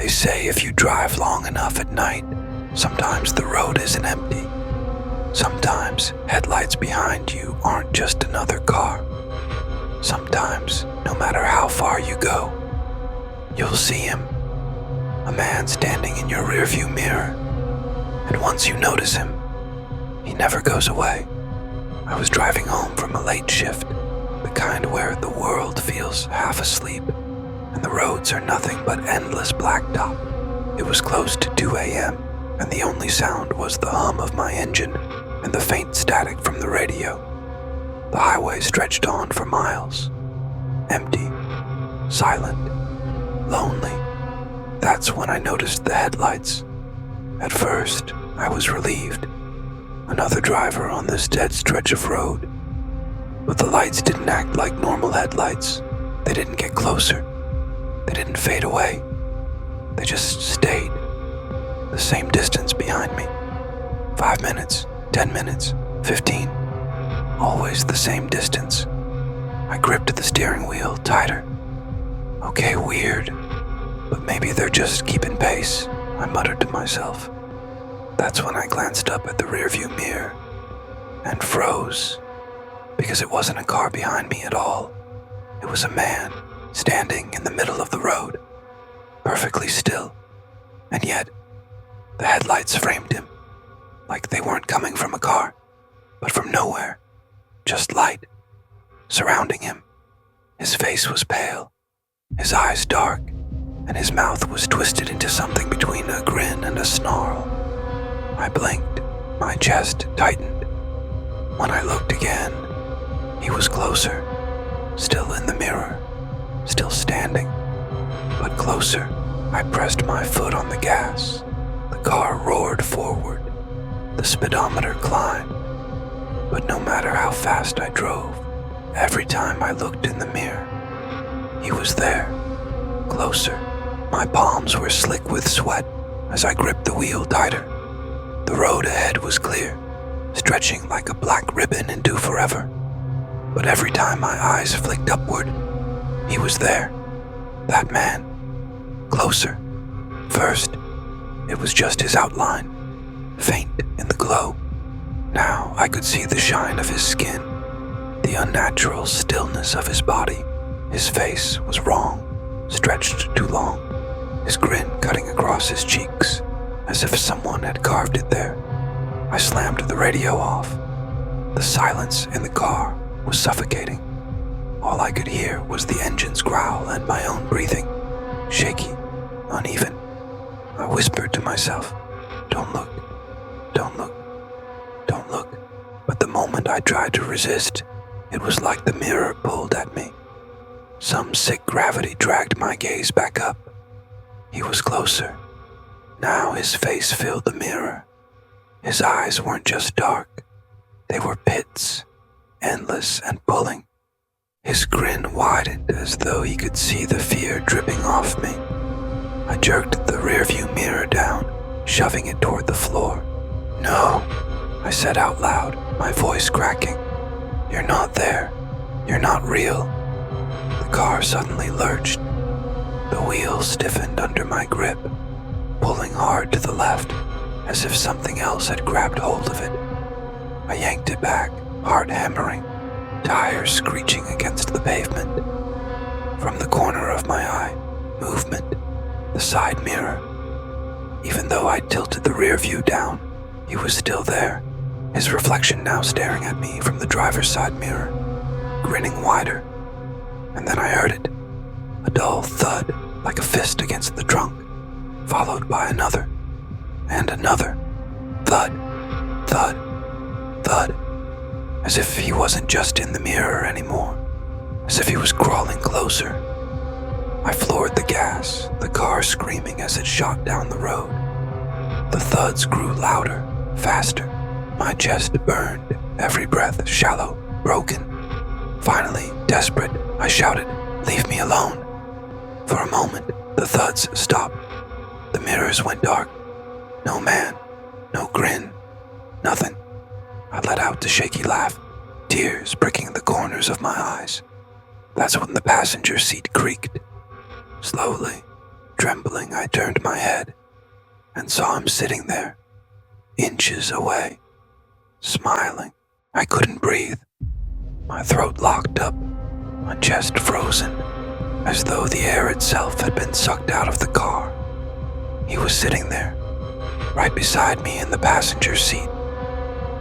They say if you drive long enough at night, sometimes the road isn't empty. Sometimes headlights behind you aren't just another car. Sometimes, no matter how far you go, you'll see him. A man standing in your rearview mirror. And once you notice him, he never goes away. I was driving home from a late shift, the kind where the world feels half asleep, and the roads are nothing but endless blacktop. It was close to 2 a.m., and the only sound was the hum of my engine and the faint static from the radio. The highway stretched on for miles. Empty, silent, lonely. That's when I noticed the headlights. At first, I was relieved. Another driver on this dead stretch of road. But the lights didn't act like normal headlights. They didn't get closer. They didn't fade away. They just stayed. The same distance behind me. 5 minutes, 10 minutes, 15. Always the same distance. I gripped the steering wheel tighter. Okay, weird. But maybe they're just keeping pace, I muttered to myself. That's when I glanced up at the rearview mirror and froze, because it wasn't a car behind me at all. It was a man standing in the middle of the road, perfectly still, and yet the headlights framed him, like they weren't coming from a car, but from nowhere, just light, surrounding him. His face was pale, his eyes dark, and his mouth was twisted into something between a grin and a snarl. I blinked, my chest tightened. When I looked again, he was closer, still in the mirror, still standing, but closer. I pressed my foot on the gas. The car roared forward. The speedometer climbed. But no matter how fast I drove, every time I looked in the mirror, he was there, closer. My palms were slick with sweat as I gripped the wheel tighter. The road ahead was clear, stretching like a black ribbon into forever. But every time my eyes flicked upward, he was there, that man, closer. First, it was just his outline, faint in the glow. Now I could see the shine of his skin, the unnatural stillness of his body. His face was wrong, stretched too long, his grin cutting across his cheeks, as if someone had carved it there. I slammed the radio off. The silence in the car was suffocating. All I could hear was the engine's growl and my own breathing, shaky, uneven. I whispered to myself, "Don't look, don't look, don't look." But the moment I tried to resist, it was like the mirror pulled at me. Some sick gravity dragged my gaze back up. He was closer. Now his face filled the mirror. His eyes weren't just dark. They were pits, endless and pulling. His grin widened as though he could see the fear dripping off me. I jerked the rearview mirror down, shoving it toward the floor. "No," I said out loud, my voice cracking. "You're not there. You're not real." The car suddenly lurched. The wheel stiffened under my grip, pulling hard to the left, as if something else had grabbed hold of it. I yanked it back, heart hammering, tires screeching against the pavement. From the corner of my eye, movement, the side mirror. Even though I tilted the rear view down, he was still there, his reflection now staring at me from the driver's side mirror, grinning wider. And then I heard it, a dull thud like a fist against the trunk, followed by another, and another. Thud, thud, thud. As if he wasn't just in the mirror anymore, as if he was crawling closer. I floored the gas, the car screaming as it shot down the road. The thuds grew louder, faster. My chest burned, every breath shallow, broken. Finally, desperate, I shouted, "Leave me alone." For a moment, the thuds stopped. The mirrors went dark. No man, no grin, nothing. I let out a shaky laugh, tears pricking the corners of my eyes. That's when the passenger seat creaked. Slowly, Trembling, I turned my head and saw him sitting there, inches away, smiling. I couldn't breathe. My throat locked up, my chest frozen, as though the air itself had been sucked out of the car. He was sitting there, right beside me in the passenger seat.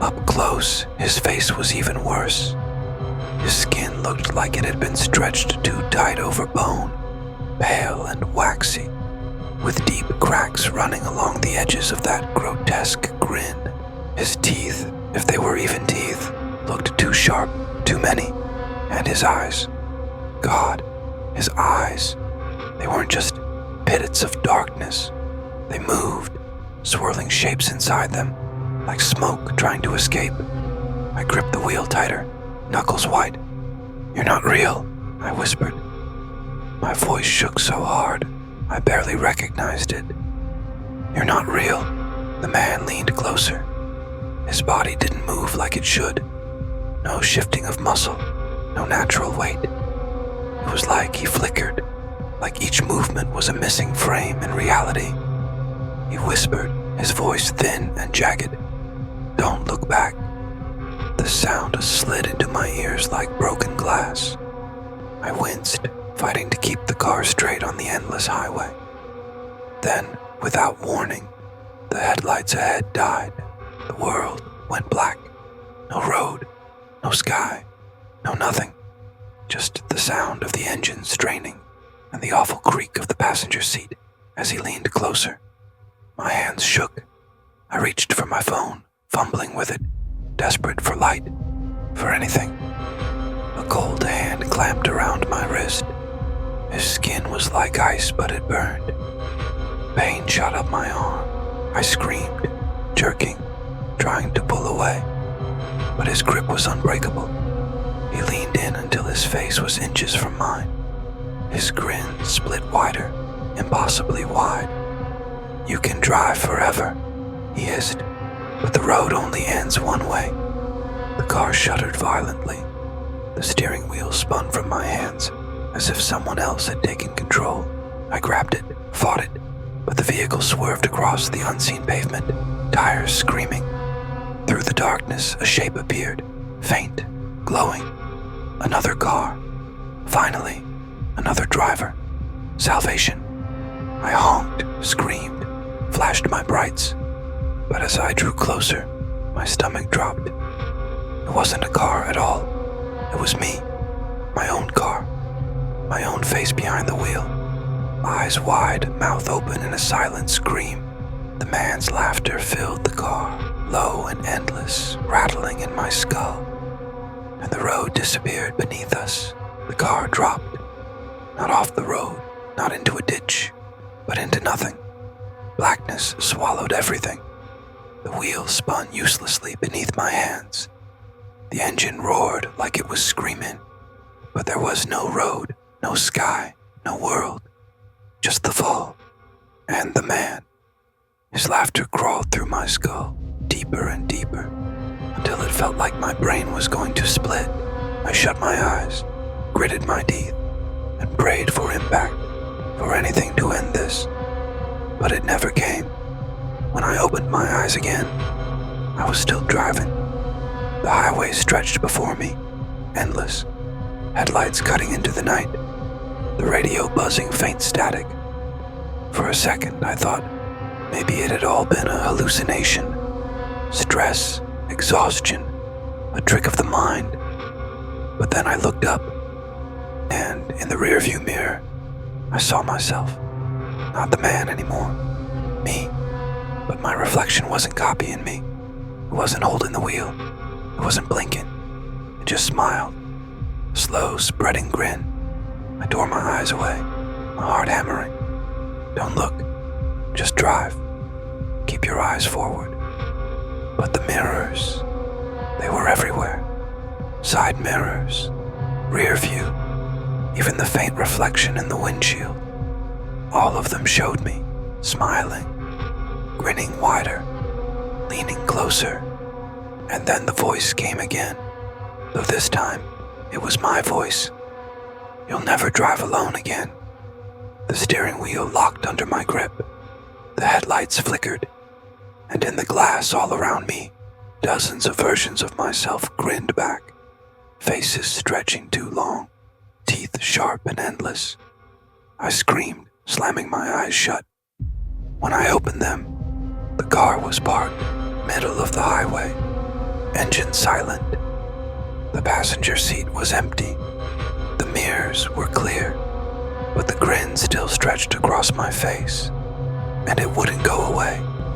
Up close, his face was even worse. His skin looked like it had been stretched too tight over bone, pale and waxy, with deep cracks running along the edges of that grotesque grin. His teeth, if they were even teeth, looked too sharp, too many. And his eyes. God, his eyes. They weren't just pits of darkness. They moved, swirling shapes inside them, like smoke trying to escape. I gripped the wheel tighter, knuckles white. "You're not real," I whispered. My voice shook so hard, I barely recognized it. "You're not real." The man leaned closer. His body didn't move like it should. No shifting of muscle, no natural weight. It was like he flickered, like each movement was a missing frame in reality. He whispered, his voice thin and jagged, "Don't look back." The sound slid into my ears like broken glass. I winced, fighting to keep the car straight on the endless highway. Then, without warning, the headlights ahead died. The world went black. No road, no sky, no nothing. Just the sound of the engine straining and the awful creak of the passenger seat as he leaned closer. My hands shook. I reached for my phone, fumbling with it, desperate for light, for anything. A cold hand clamped around my wrist. His skin was like ice, but it burned. Pain shot up my arm. I screamed, jerking, trying to pull away, but his grip was unbreakable. He leaned in until his face was inches from mine. His grin split wider, impossibly wide. "You can drive forever," he hissed, "but the road only ends one way." The car shuddered violently. The steering wheel spun from my hands, as if someone else had taken control. I grabbed it, fought it, but the vehicle swerved across the unseen pavement, tires screaming. Through the darkness, a shape appeared, faint, glowing. Another car. Finally, another driver. Salvation. I honked, screamed, flashed my brights. But as I drew closer, my stomach dropped. It wasn't a car at all. It was me. My own car. My own face behind the wheel. Eyes wide, mouth open in a silent scream. The man's laughter filled the car, low and endless, rattling in my skull. And the road disappeared beneath us. The car dropped. Not off the road, not into a ditch, but into nothing. Blackness swallowed everything. The wheel spun uselessly beneath my hands. The engine roared like it was screaming, but there was no road, no sky, no world. Just the fall, and the man. His laughter crawled through my skull, deeper and deeper, until it felt like my brain was going to split. I shut my eyes, gritted my teeth, and prayed for impact, for anything to end this. But it never came. When I opened my eyes again, I was still driving. The highway stretched before me, endless, headlights cutting into the night, the radio buzzing faint static. For a second, I thought maybe it had all been a hallucination. Stress, exhaustion, a trick of the mind. But then I looked up, and in the rearview mirror, I saw myself. Not the man anymore. Me. But my reflection wasn't copying me. It wasn't holding the wheel. It wasn't blinking. It just smiled. A slow, spreading grin. I tore my eyes away, my heart hammering. Don't look. Just drive. Keep your eyes forward. But the mirrors, they were everywhere. Side mirrors, rear view, even the faint reflection in the windshield. All of them showed me, smiling, grinning wider, leaning closer. And then the voice came again, though this time it was my voice. "You'll never drive alone again. The steering wheel locked under my grip. The headlights flickered, and in the glass all around me, dozens of versions of myself grinned back, faces stretching too long, teeth sharp and endless. I screamed, slamming my eyes shut. When I opened them, the car was parked, middle of the highway, engine silent. The passenger seat was empty. The mirrors were clear, but the grin still stretched across my face, and it wouldn't go away.